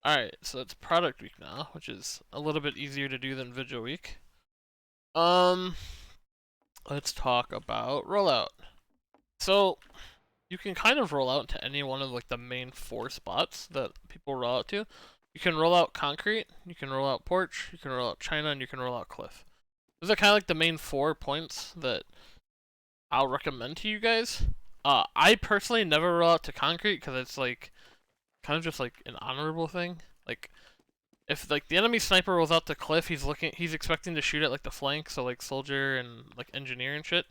Alright, so it's product week now, which is a little bit easier to do than video week. Um, let's talk about rollout. So, you can kind of roll out to any one of like the main 4 spots that people roll out to. You can roll out concrete, you can roll out porch, you can roll out China, and you can roll out cliff. Those are kind of like the main 4 points that I'll recommend to you guys. I personally never roll out to concrete because it's like kind of just like an honorable thing. Like if like the enemy sniper rolls out the cliff, he's expecting to shoot at like the flank, so like soldier and like engineer and shit.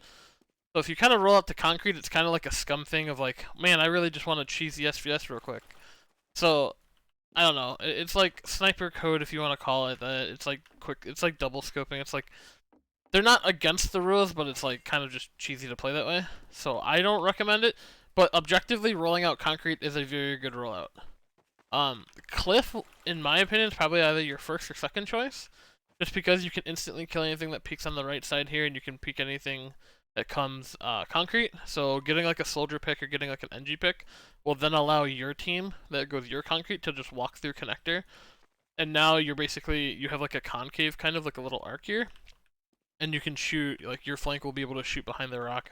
So if you kind of roll out the concrete, it's kind of like a scum thing of like, man, I really just want to cheese the SVS real quick. So I don't know. It's like sniper code if you want to call it that. It's like quick. It's like double scoping. It's like they're not against the rules, but it's like kind of just cheesy to play that way. So I don't recommend it. But objectively, rolling out concrete is a very good rollout. Cliff, in my opinion, is probably either your first or second choice, just because you can instantly kill anything that peeks on the right side here, and you can peek anything that comes concrete. So getting like a soldier pick or getting like an NG pick will then allow your team that goes your concrete to just walk through connector, and now you're basically you have like a concave kind of like a little arc here, and you can shoot like your flank will be able to shoot behind the rock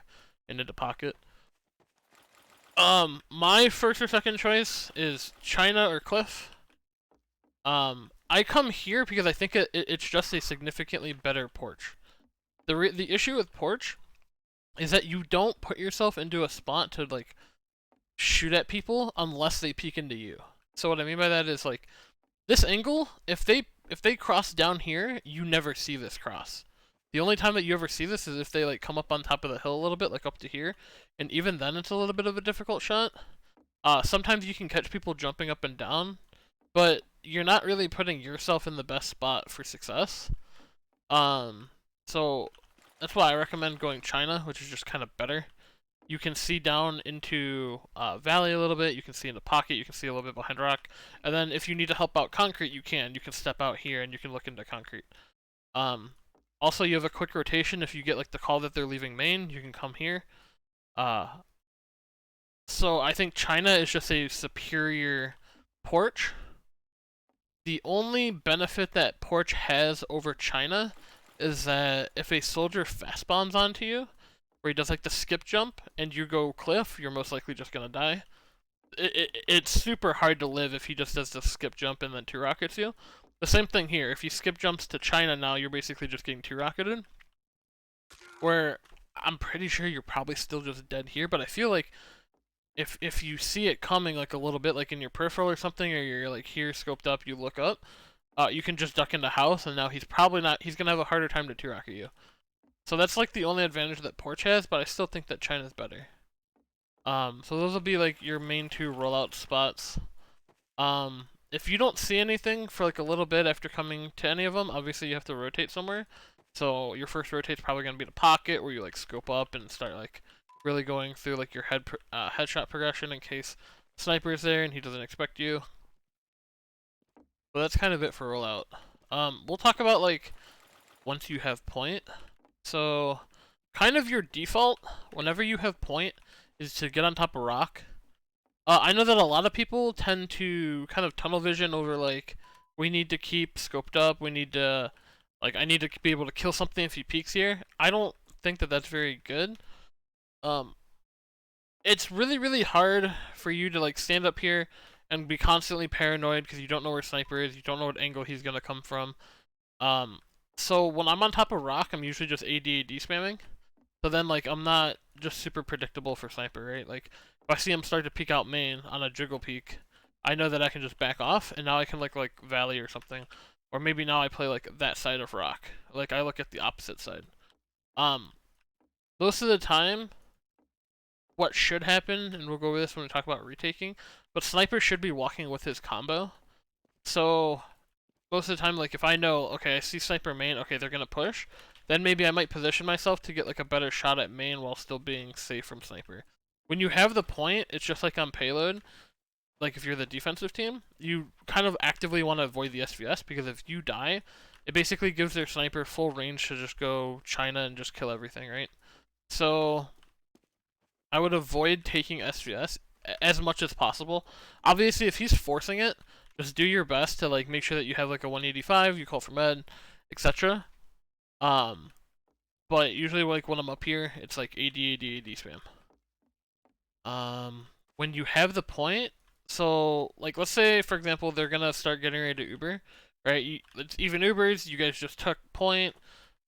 into the pocket. My first or second choice is China or Cliff. I come here because I think it's just a significantly better porch. The issue with porch is that you don't put yourself into a spot to like shoot at people unless they peek into you. So what I mean by that is like this angle, if they cross down here, you never see this cross. The only time that you ever see this is if they like come up on top of the hill a little bit, like up to here, and even then it's a little bit of a difficult shot. Sometimes you can catch people jumping up and down, but you're not really putting yourself in the best spot for success. So that's why I recommend going China, which is just kind of better. You can see down into valley a little bit, you can see in the pocket, you can see a little bit behind rock, and then if you need to help out concrete, you can step out here and you can look into concrete. Also, you have a quick rotation. If you get like the call that they're leaving main, you can come here. So I think China is just a superior porch. The only benefit that porch has over China is that if a soldier fast spawns onto you, where he does like the skip jump, and you go cliff, you're most likely just gonna die. It's super hard to live if he just does the skip jump and then 2 rockets you. The same thing here. If he skip jumps to China now, you're basically just getting 2 rocketed. Where I'm pretty sure you're probably still just dead here, but I feel like if you see it coming like a little bit like in your peripheral or something, or you're like here scoped up, you look up, you can just duck into house, and now he's probably not. He's gonna have a harder time to 2 rocket you. So that's like the only advantage that porch has, but I still think that China's better. So those will be like your main 2 rollout spots. If you don't see anything for like a little bit after coming to any of them, obviously you have to rotate somewhere. So your first rotate's probably gonna be the pocket, where you like scope up and start like really going through like your headshot progression in case sniper's there and he doesn't expect you. But that's kind of it for rollout. We'll talk about like once you have point. So kind of your default whenever you have point is to get on top of rock. I know that a lot of people tend to kind of tunnel vision over like we need to keep scoped up. We need to like I need to be able to kill something if he peeks here. I don't think that that's very good. It's really hard for you to like stand up here and be constantly paranoid because you don't know where sniper is. You don't know what angle he's gonna come from. So when I'm on top of rock, I'm usually just AD spamming. So then like I'm not just super predictable for sniper, right? Like if I see him start to peek out main on a jiggle peek, I know that I can just back off, and now I can like valley or something, or maybe now I play like that side of rock. Like I look at the opposite side. Most of the time, what should happen, and we'll go over this when we talk about retaking, but sniper should be walking with his combo. So most of the time, like if I know, okay, I see sniper main, okay, they're gonna push, then maybe I might position myself to get like a better shot at main while still being safe from sniper. When you have the point, it's just like on payload. Like if you're the defensive team, you kind of actively want to avoid the SVS, because if you die, it basically gives their sniper full range to just go China and just kill everything, right? So I would avoid taking SVS as much as possible. Obviously, if he's forcing it, just do your best to like make sure that you have like a 185, you call for med, etc. Um, but usually like when I'm up here, it's like AD spam. When you have the point, so like let's say for example they're gonna start getting ready to Uber, right? It's even Ubers. You guys just took point.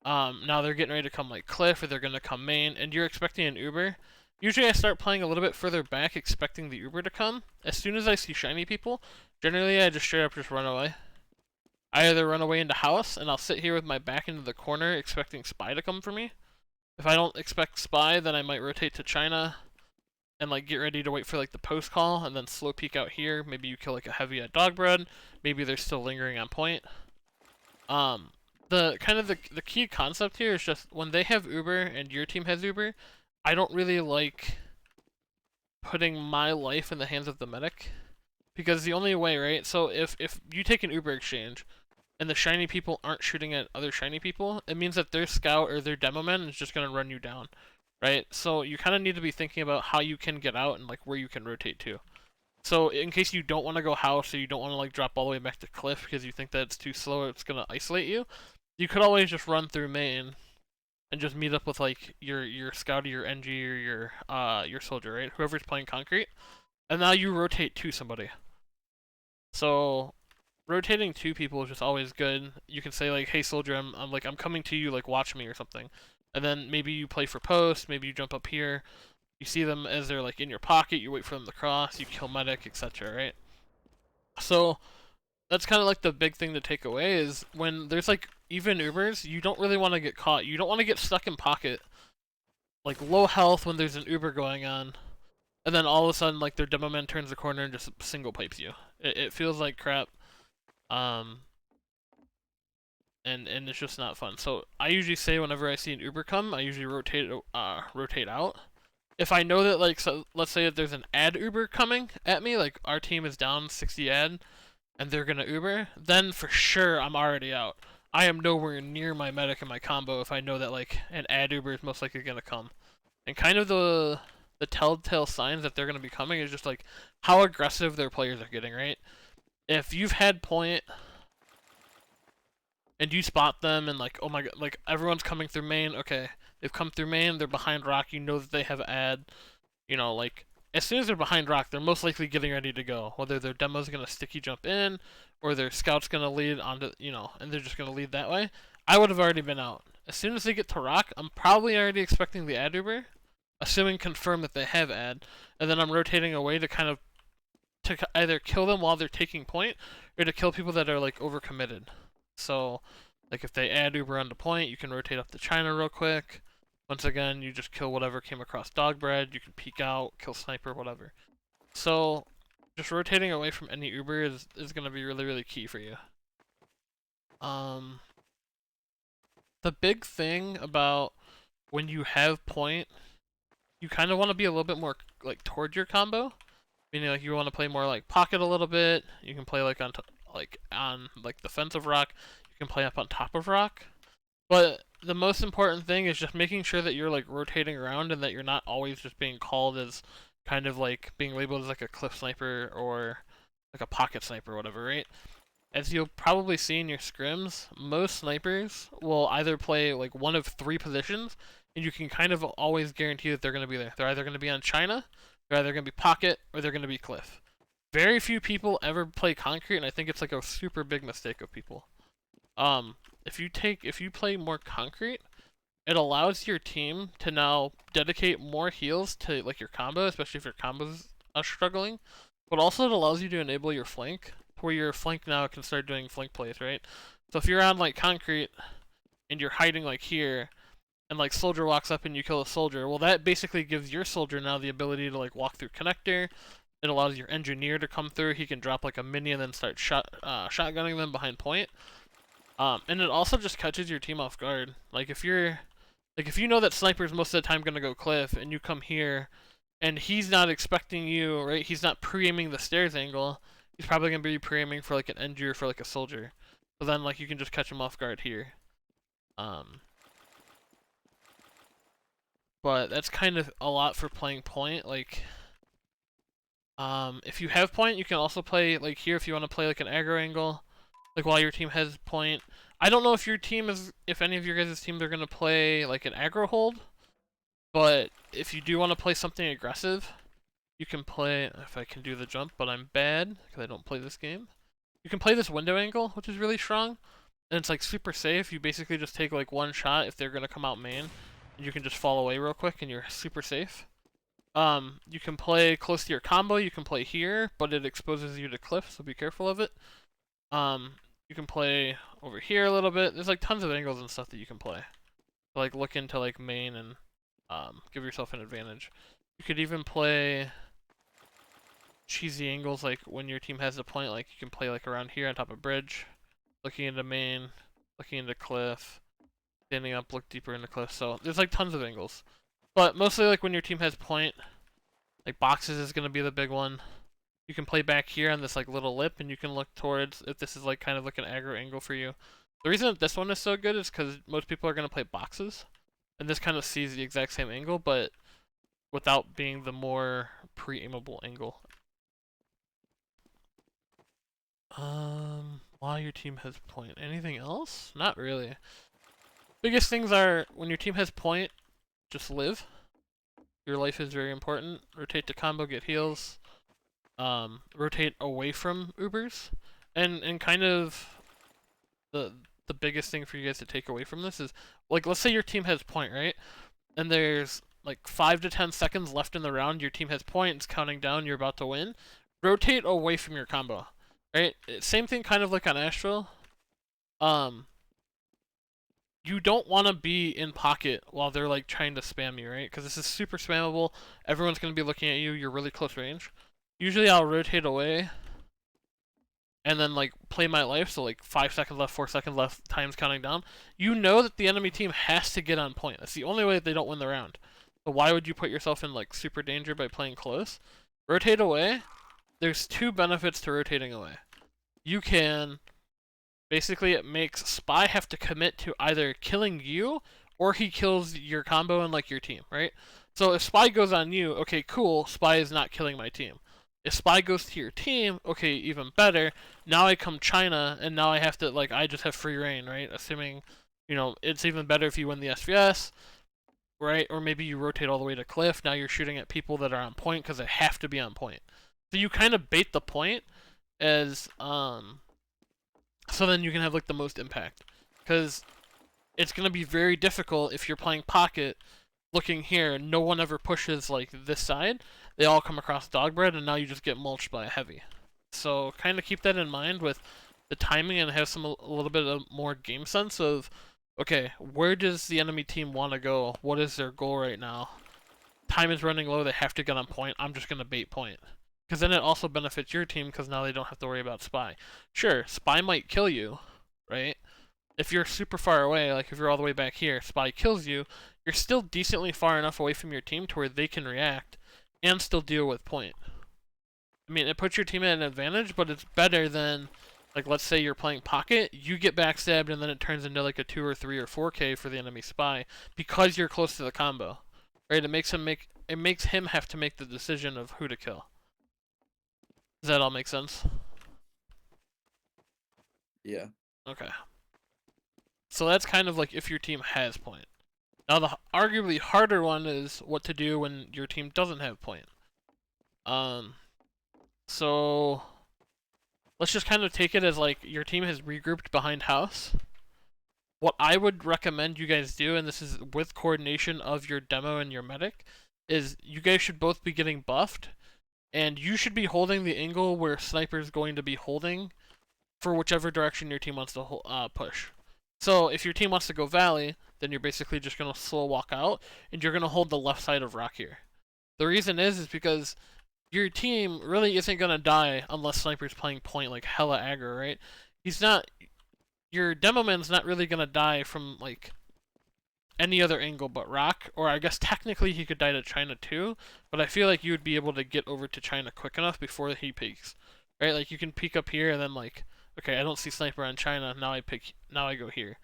Now they're getting ready to come like cliff, or they're gonna come main, and you're expecting an Uber. Usually I start playing a little bit further back, expecting the Uber to come. As soon as I see shiny people, generally I just straight up just run away. I either run away into house, and I'll sit here with my back into the corner, expecting spy to come for me. If I don't expect spy, then I might rotate to China, and like get ready to wait for like the post call, and then slow peek out here. Maybe you kill like a heavy at dog bread. Maybe they're still lingering on point. Um, the kind of the key concept here is just when they have Uber and your team has Uber, I don't really like putting my life in the hands of the medic, because the only way, right? So if you take an Uber exchange and the shiny people aren't shooting at other shiny people, it means that their scout or their demo man is just gonna run you down, right? So you kind of need to be thinking about how you can get out and like where you can rotate to. So in case you don't want to go house, or you don't want to like drop all the way back to cliff because you think that it's too slow, it's gonna isolate you. You could always just run through main and just meet up with like your scout or your NG or your soldier, right? Whoever's playing concrete, and now you rotate to somebody. So rotating to people is just always good. You can say like, "Hey soldier, I'm coming to you, like watch me" or something, and then maybe you play for post, maybe you jump up here, you see them as they're like in your pocket, you wait for them to cross, you kill medic, etc. Right? So that's kind of like the big thing to take away is when there's like even Ubers, you don't really want to get caught. You don't want to get stuck in pocket, like low health when there's an Uber going on, and then all of a sudden like their demo man turns the corner and just single pipes you. It feels like crap, um, and it's just not fun. So I usually say whenever I see an Uber come, I usually rotate out. If I know that like, so let's say that there's an ad Uber coming at me, like our team is down 60 ad and they're gonna Uber, then for sure I'm already out. I am nowhere near my medic and my combo if I know that like an ad Uber is most likely gonna come. And kind of the telltale signs that they're gonna be coming is just like how aggressive their players are getting, right? If you've had point and you spot them and like, oh my god, like everyone's coming through main, okay, they've come through main, they're behind rock, you know that they have ad, you know, like as soon as they're behind rock, they're most likely getting ready to go. Whether their demo's gonna sticky jump in, or their scout's gonna lead onto, you know, and they're just gonna lead that way. I would have already been out. As soon as they get to rock, I'm probably already expecting the ad Uber, assuming confirm that they have ad, and then I'm rotating away to kind of to either kill them while they're taking point, or to kill people that are like overcommitted. So, like if they add Uber onto point, you can rotate up to China real quick. Once again, you just kill whatever came across dog bread. You can peek out, kill sniper, whatever. So, just rotating away from any Uber is going to be really, really key for you. The big thing about when you have point, you kind of want to be a little bit more like toward your combo. Meaning like you want to play more like pocket a little bit. You can play like on like defensive rock. You can play up on top of rock. But the most important thing is just making sure that you're like rotating around and that you're not always just being called as kind of like being labeled as like a cliff sniper or like a pocket sniper or whatever, right? As you'll probably see in your scrims, most snipers will either play like one of three positions, and you can kind of always guarantee that they're going to be there. They're either going to be on China, they're either going to be pocket, or they're going to be cliff. Very few people ever play concrete, and I think it's like a super big mistake of people. If you play more concrete, it allows your team to now dedicate more heals to like your combo, especially if your combos are struggling. But also it allows you to enable your flank, where your flank now can start doing flank plays, right? So if you're on like concrete and you're hiding like here, and like soldier walks up and you kill a soldier, well that basically gives your soldier now the ability to like walk through connector. It allows your engineer to come through. He can drop like a mini and then start shotgunning them behind point. And it also just catches your team off guard. Like if you know that sniper's most of the time gonna go cliff, and you come here, and he's not expecting you, right? He's not pre-aiming the stairs angle. He's probably gonna be pre-aiming for like an NG or for like a soldier. So then like you can just catch him off guard here. But that's kind of a lot for playing point. Like If you have point, you can also play like here if you want to play like an aggro angle, like while your team has point. I don't know if your team is, if any of your guys' teams are gonna play like an aggro hold, but if you do want to play something aggressive, you can play. If I can do the jump, but I'm bad because I don't play this game. You can play this window angle, which is really strong, and it's like super safe. You basically just take like one shot if they're gonna come out main, and you can just fall away real quick, and you're super safe. You can play close to your combo. You can play here, but it exposes you to cliff, so be careful of it. You can play over here a little bit. There's like tons of angles and stuff that you can play. So, like look into like main and give yourself an advantage. You could even play cheesy angles like when your team has a point. Like you can play like around here on top of bridge, looking into main, looking into cliff, standing up, look deeper into cliff. So there's like tons of angles. But mostly like when your team has point, like boxes is gonna be the big one. You can play back here on this like little lip, and you can look towards if this is like kind of like an aggro angle for you. The reason that this one is so good is because most people are gonna play boxes, and this kind of sees the exact same angle, but without being the more pre-aimable angle. While your team has point, anything else? Not really. Biggest things are when your team has point, just live. Your life is very important. Rotate to combo, get heals. Rotate away from Ubers. And kind of the biggest thing for you guys to take away from this is, like, let's say your team has point, right? And there's like 5 to 10 seconds left in the round, your team has point, it's counting down, you're about to win. Rotate away from your combo, right? Same thing kind of like on Astral. You don't want to be in pocket while they're like trying to spam you, right? Because this is super spammable. Everyone's going to be looking at you. You're really close range. Usually I'll rotate away and then like play my life. So like 5 seconds left, 4 seconds left, time's counting down. You know that the enemy team has to get on point. That's the only way that they don't win the round. So why would you put yourself in like super danger by playing close? Rotate away. There's 2 benefits to rotating away. You can... Basically, it makes Spy have to commit to either killing you or he kills your combo and like your team, right? So if Spy goes on you, okay, cool, Spy is not killing my team. If Spy goes to your team, okay, even better. Now I come China and now I have to, like, I just have free reign, right? Assuming, you know, it's even better if you win the SVS, right? Or maybe you rotate all the way to Cliff. Now you're shooting at people that are on point because they have to be on point. So you kind of bait the point as, so then you can have like the most impact, because it's going to be very difficult if you're playing pocket looking here, no one ever pushes like this side, they all come across Dogbread and now you just get mulched by a heavy. So kind of keep that in mind with the timing and have a little bit of more game sense of, okay, where does the enemy team want to go? What is their goal right now? Time is running low, they have to get on point, I'm just going to bait point. Because then it also benefits your team because now they don't have to worry about Spy. Sure, Spy might kill you, right? If you're super far away, like if you're all the way back here, Spy kills you, you're still decently far enough away from your team to where they can react and still deal with point. I mean, it puts your team at an advantage, but it's better than, like, let's say you're playing pocket, you get backstabbed, and then it turns into like a 2 or 3 or 4K for the enemy Spy because you're close to the combo, right? It makes him have to make the decision of who to kill. Does that all make sense? Yeah. Okay. So that's kind of like if your team has point. Now the arguably harder one is what to do when your team doesn't have point. So let's just kind of take it as like your team has regrouped behind house. What I would recommend you guys do, and this is with coordination of your demo and your medic, is you guys should both be getting buffed. And you should be holding the angle where Sniper's going to be holding for whichever direction your team wants to push. So if your team wants to go Valley, then you're basically just going to slow walk out, and you're going to hold the left side of Rock here. The reason is because your team really isn't going to die unless Sniper's playing point like hella aggro, right? He's not... Your Demo Man's not really going to die from, like, any other angle but Rock, or I guess technically he could die to China too, but I feel like you would be able to get over to China quick enough before he peeks, right? Like you can peek up here and then like, okay, I don't see Sniper on China, now I go here.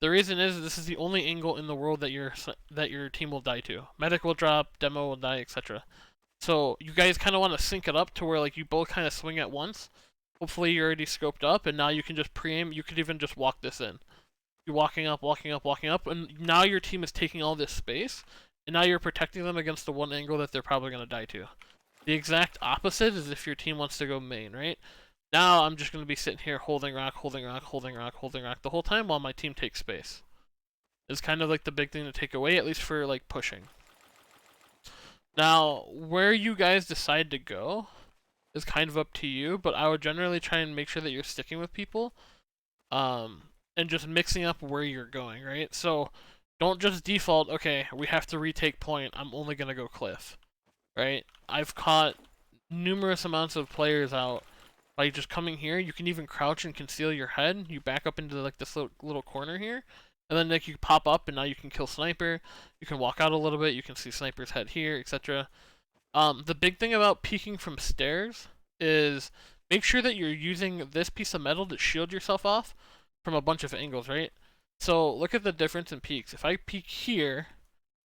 The reason is this is the only angle in the world that your team will die to. Medic will drop, Demo will die, etc. So you guys kind of want to sync it up to where like you both kind of swing at once. Hopefully you're already scoped up, and now you can just pre-aim. You could even just walk this in. You're walking up, walking up, walking up, and now your team is taking all this space, and now you're protecting them against the one angle that they're probably going to die to. The exact opposite is if your team wants to go main, right? Now I'm just going to be sitting here holding rock, holding rock, holding rock, holding rock the whole time while my team takes space. It's kind of like the big thing to take away, at least for like pushing. Now, where you guys decide to go is kind of up to you, but I would generally try and make sure that you're sticking with people, and just mixing up where you're going, right? So don't just default, okay, we have to retake point, I'm only going to go cliff, right? I've caught numerous amounts of players out by just coming here. You can even crouch and conceal your head. You back up into like this little corner here, and then like you pop up, and now you can kill sniper. You can walk out a little bit. You can see sniper's head here, etc. The big thing about peeking from stairs is make sure that you're using this piece of metal to shield yourself off from a bunch of angles, right? So look at the difference in peaks. If I peek here,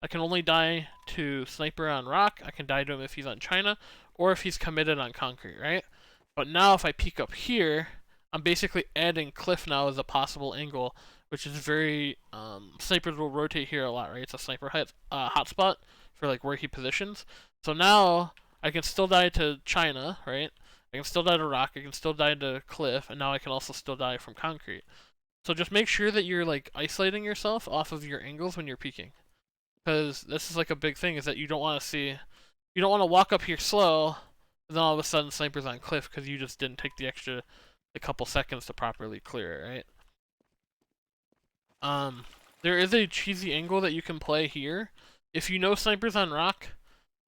I can only die to sniper on rock. I can die to him if he's on China, or if he's committed on concrete, right? But now if I peek up here, I'm basically adding cliff now as a possible angle, which is very, snipers will rotate here a lot, right? It's a sniper hotspot for like where he positions. So now I can still die to China, right? I can still die to rock, I can still die to cliff, and now I can also still die from concrete. So just make sure that you're like isolating yourself off of your angles when you're peeking. Because this is like a big thing, is that you don't want to see, you don't want to walk up here slow, and then all of a sudden sniper's on cliff because you just didn't take the extra a couple seconds to properly clear it, right? There is a cheesy angle that you can play here. If you know sniper's on rock,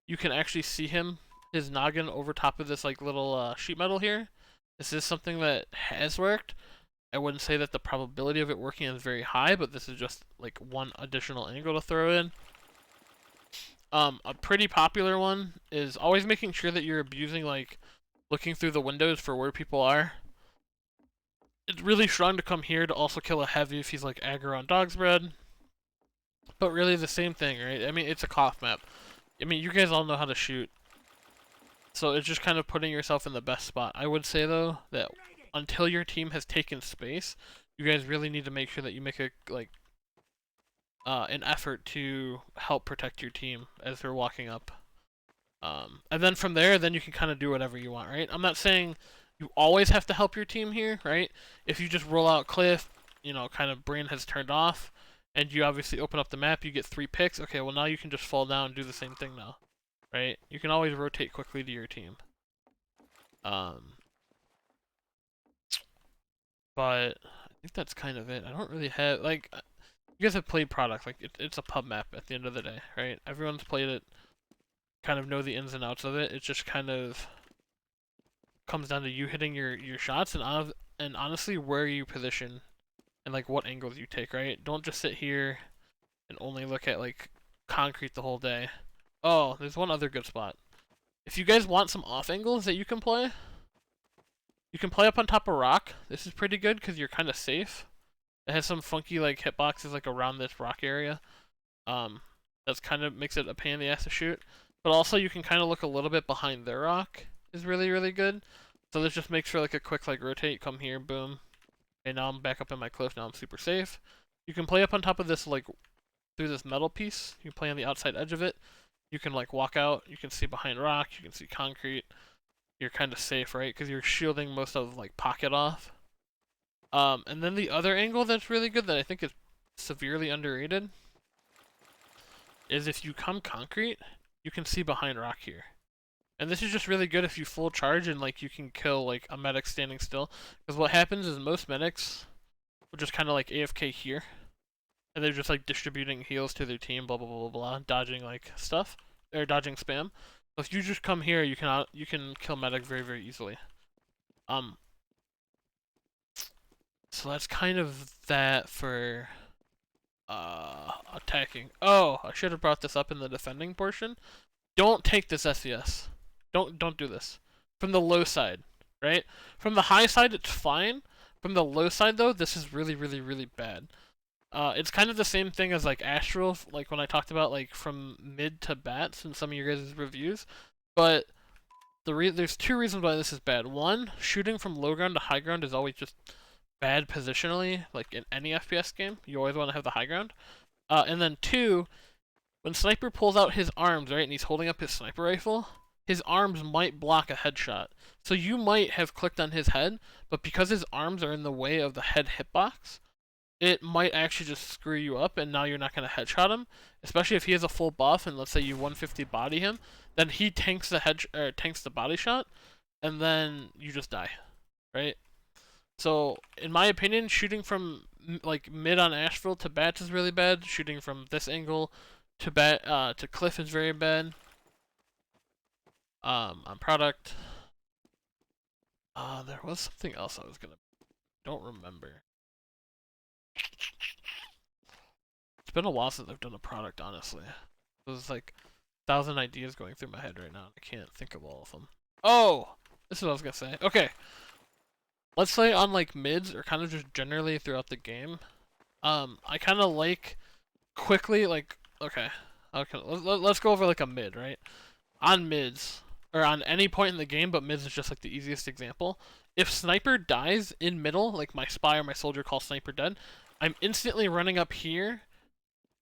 you can actually see him, his noggin over top of this like little sheet metal here. This is something that has worked. I wouldn't say that the probability of it working is very high, but this is just like one additional angle to throw in. A pretty popular one is always making sure that you're abusing like looking through the windows for where people are. It's really strong to come here to also kill a heavy if he's like aggro on dog's bread. But really the same thing, right? I mean, it's a cough map. I mean, you guys all know how to shoot. So it's just kind of putting yourself in the best spot. I would say though that until your team has taken space, you guys really need to make sure that you make a an effort to help protect your team as they're walking up. And then from there, then you can kind of do whatever you want, right? I'm not saying you always have to help your team here, right? If you just roll out cliff, you know, kind of brain has turned off, and you obviously open up the map, you get 3 picks. Okay, well now you can just fall down and do the same thing now, right? You can always rotate quickly to your team. But I think that's kind of it. I don't really have, like, you guys have played Product. Like, it's a pub map at the end of the day, right? Everyone's played it, kind of know the ins and outs of it. It just kind of comes down to you hitting your shots and honestly where you position and like what angles you take, right? Don't just sit here and only look at like concrete the whole day. Oh, there's one other good spot. If you guys want some off angles that you can play up on top of rock. This is pretty good because you're kind of safe. It has some funky like hitboxes like around this rock area. That's kind of makes it a pain in the ass to shoot. But also you can kind of look a little bit behind their rock is really, really good. So this just makes for like a quick like rotate, come here, boom. And now I'm back up in my cliff, now I'm super safe. You can play up on top of this like through this metal piece. You can play on the outside edge of it. You can like walk out, you can see behind rock, you can see concrete. You're kind of safe, right? Because you're shielding most of like pocket off. And then the other angle that's really good that I think is severely underrated is if you come concrete, you can see behind rock here. And this is just really good if you full charge and like you can kill like a medic standing still. Because what happens is most medics will just kind of like AFK here. And they're just like distributing heals to their team, blah blah blah blah blah, dodging like stuff. Or dodging spam. So if you just come here, you can kill medic very, very easily. So that's kind of that for attacking. Oh, I should have brought this up in the defending portion. Don't take this SES. Don't do this. From the low side, right? From the high side, it's fine. From the low side, though, this is really, really, really bad. It's kind of the same thing as like Astral, like when I talked about like from mid to bats in some of your guys' reviews. But there's two reasons why this is bad. One, shooting from low ground to high ground is always just bad positionally. Like in any FPS game, you always want to have the high ground. And then two, when Sniper pulls out his arms, right, and he's holding up his sniper rifle, his arms might block a headshot. So you might have clicked on his head, but because his arms are in the way of the head hitbox, it might actually just screw you up, and now you're not going to headshot him. Especially if he has a full buff, and let's say you 150 body him, then he tanks the body shot, and then you just die, right? So, in my opinion, shooting from like mid on Asheville to bats is really bad. Shooting from this angle to cliff is very bad. On product, there was something else I was gonna. Don't remember. It's been a while since I've done a product, honestly. There's like 1,000 ideas going through my head right now. I can't think of all of them. Oh, this is what I was gonna say. Okay, let's say on like mids or kind of just generally throughout the game. I kind of like quickly like okay, let's go over like a mid, right? On mids or on any point in the game, but mids is just like the easiest example. If Sniper dies in middle, like my spy or my soldier calls Sniper dead, I'm instantly running up here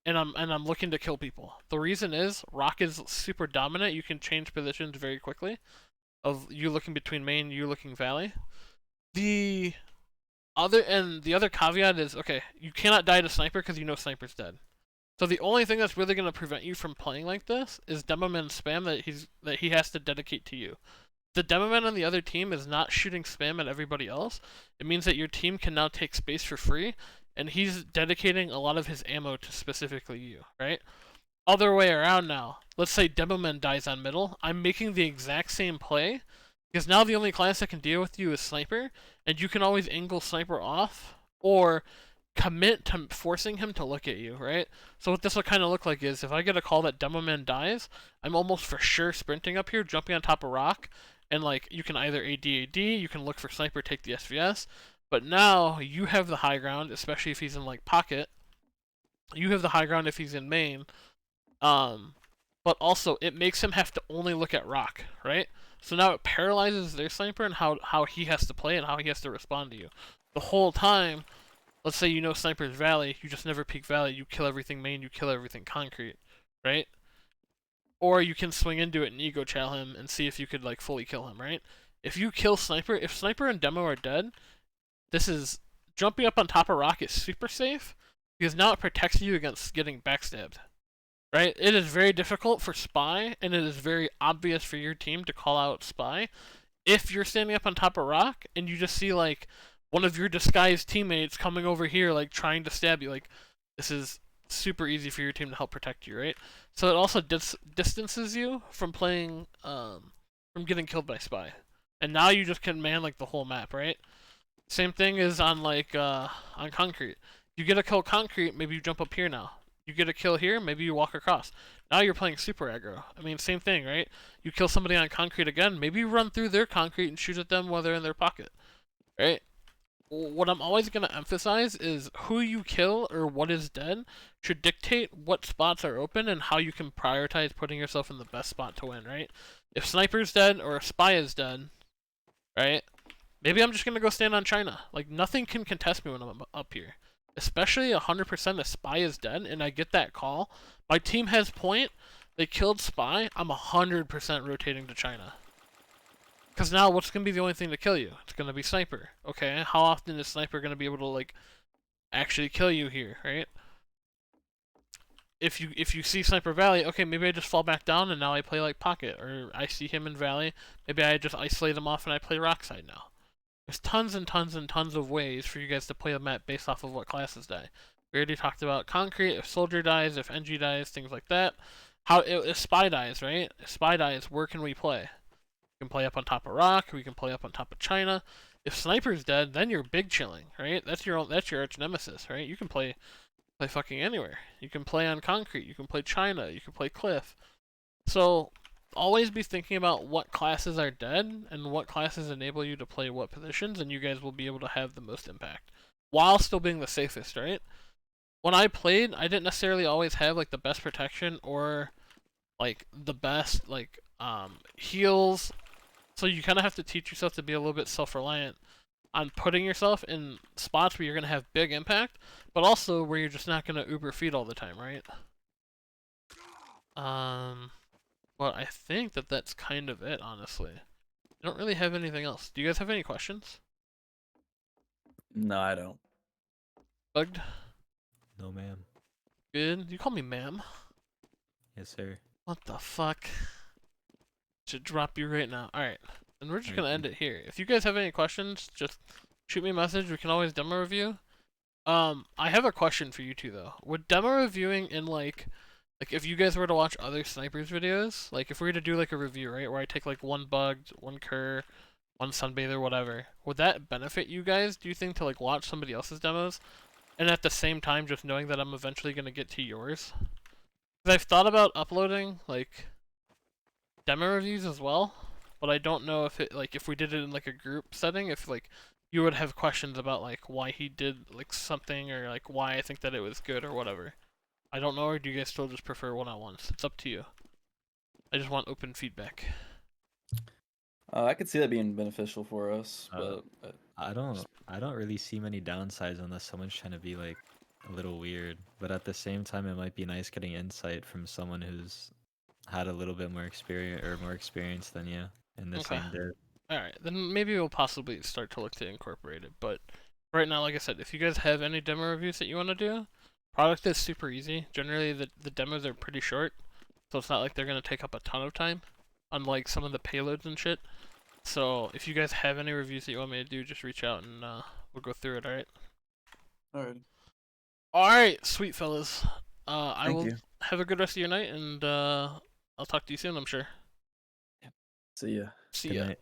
and I'm looking to kill people. The reason is Rock is super dominant. You can change positions very quickly. Of you looking between main, you looking valley. The other caveat is okay, you cannot die to Sniper because you know Sniper's dead. So the only thing that's really going to prevent you from playing like this is Demoman spam that he has to dedicate to you. The Demoman on the other team is not shooting spam at everybody else. It means that your team can now take space for free, and he's dedicating a lot of his ammo to specifically you, right? Other way around now. Let's say Demoman dies on middle. I'm making the exact same play, because now the only class that can deal with you is Sniper, and you can always angle Sniper off, or commit to forcing him to look at you, right? So what this will kind of look like is, if I get a call that Demoman dies, I'm almost for sure sprinting up here, jumping on top of Rock, and like, you can either AD, you can look for Sniper, take the SVS, but now you have the high ground, especially if he's in like pocket. You have the high ground if he's in main, but also it makes him have to only look at Rock, right? So now it paralyzes their Sniper and how he has to play and how he has to respond to you. The whole time, let's say you know Sniper's Valley, you just never peek Valley, you kill everything main, you kill everything concrete, right? Or you can swing into it and ego chow him and see if you could like fully kill him, right? If you kill Sniper, if Sniper and Demo are dead, this is jumping up on top of Rock is super safe because now it protects you against getting backstabbed, right? It is very difficult for Spy, and it is very obvious for your team to call out Spy if you're standing up on top of Rock and you just see like one of your disguised teammates coming over here like trying to stab you. Like, this is super easy for your team to help protect you, right? So it also distances you from playing from getting killed by Spy, and now you just can man like the whole map, right? Same thing is on like on concrete. You get a kill concrete, maybe you jump up here now. You get a kill here, maybe you walk across. Now you're playing super aggro. I mean, same thing, right? You kill somebody on concrete again, maybe you run through their concrete and shoot at them while they're in their pocket, right? What I'm always going to emphasize is who you kill or what is dead should dictate what spots are open and how you can prioritize putting yourself in the best spot to win, right? If Sniper's dead or a Spy is dead, right? Maybe I'm just going to go stand on China. Like, nothing can contest me when I'm up here. Especially 100% a Spy is dead and I get that call. My team has point. They killed Spy. I'm 100% rotating to China. Because now, what's going to be the only thing to kill you? It's going to be Sniper. Okay, how often is Sniper going to be able to, like, actually kill you here, right? If you see Sniper Valley, okay, maybe I just fall back down and now I play, like, Pocket. Or I see him in Valley, maybe I just isolate him off and I play Rockside now. There's tons and tons and tons of ways for you guys to play the map based off of what classes die. We already talked about Concrete, if Soldier dies, if NG dies, things like that. If Spy dies, right? If Spy dies, where can we play? We can play up on top of Rock. We can play up on top of China. If Sniper's dead, then you're big chilling, right? That's your arch nemesis, right? You can play fucking anywhere. You can play on Concrete. You can play China. You can play Cliff. So always be thinking about what classes are dead and what classes enable you to play what positions, and you guys will be able to have the most impact while still being the safest, right? When I played, I didn't necessarily always have like the best protection or like the best like heals. So you kind of have to teach yourself to be a little bit self-reliant on putting yourself in spots where you're gonna have big impact, but also where you're just not gonna uber feed all the time, right? Well, I think that that's kind of it, honestly. I don't really have anything else. Do you guys have any questions? No, I don't. Bugged? No, ma'am. Good. You call me ma'am. Yes, sir. What the fuck? Should drop you right now. Alright. And we're just gonna end it here. If you guys have any questions, just shoot me a message. We can always demo review. I have a question for you two though. Would demo reviewing in like if you guys were to watch other snipers videos, like if we were to do like a review, right, where I take like one bugged, one cur, one sunbather, whatever, would that benefit you guys, do you think, to like watch somebody else's demos? And at the same time just knowing that I'm eventually gonna get to yours? Because I've thought about uploading like demo reviews as well, but I don't know if it if we did it in like a group setting, if like you would have questions about like why he did like something or like why I think that it was good or whatever. I don't know, or do you guys still just prefer one-on-ones? It's up to you. I just want open feedback. I could see that being beneficial for us, but I don't really see many downsides unless someone's trying to be like a little weird. But at the same time, it might be nice getting insight from someone who's had a little bit more experience than you in the same day. Alright, then maybe we'll possibly start to look to incorporate it. But right now, like I said, if you guys have any demo reviews that you want to do, product is super easy. Generally, the demos are pretty short, so it's not like they're going to take up a ton of time, unlike some of the payloads and shit. So if you guys have any reviews that you want me to do, just reach out and we'll go through it, alright? alright. Alright, sweet fellas. I Thank will you. have a good rest of your night, and I'll talk to you soon, I'm sure. See ya. See Good ya. night.